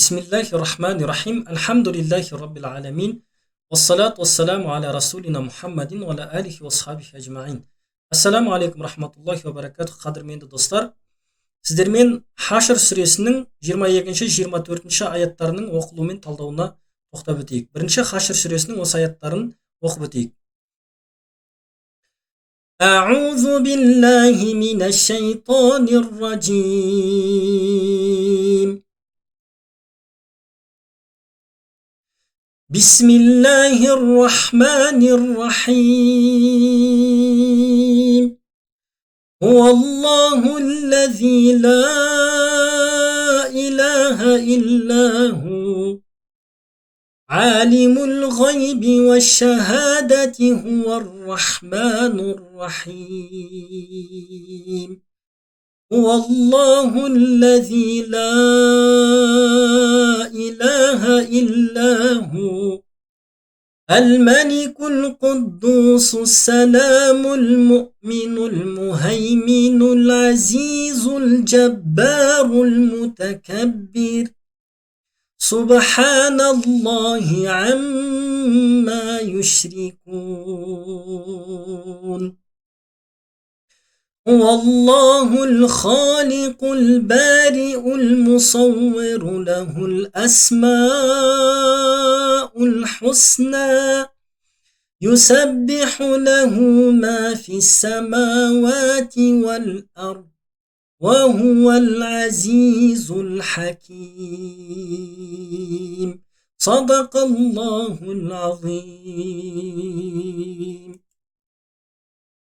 بسم الله الرحمن الرحيم الحمد لله رب العالمين والصلاة والسلام على رسولنا محمد وعلى آله وصحبه أجمعين. Assalamu alaikum rahmatullohi va barakatuh. Qadrmenді достар, сіздермен Хашр сүресінің 22-24 аяттарының оқылуы мен талдауына тоқтап өтейік. Бірінші Хашр сүресінің осы аяттарын оқып өтейік. أعوذ بالله من الشيطان الرجيم. بسم الله الرحمن الرحيم. هو الله الذي لا إله إلا هو عالم الغيب والشهادة هو الرحمن الرحيم. هو الله الذي لا إله إلا هو الملك القدوس السلام المؤمن المهيمن العزيز الجبار المتكبر سبحان الله عما يشركون. هو الله الخالق البارئ المصور له الأسماء الحسنى يسبح له ما في السماوات والأرض وهو العزيز الحكيم. صدق الله العظيم.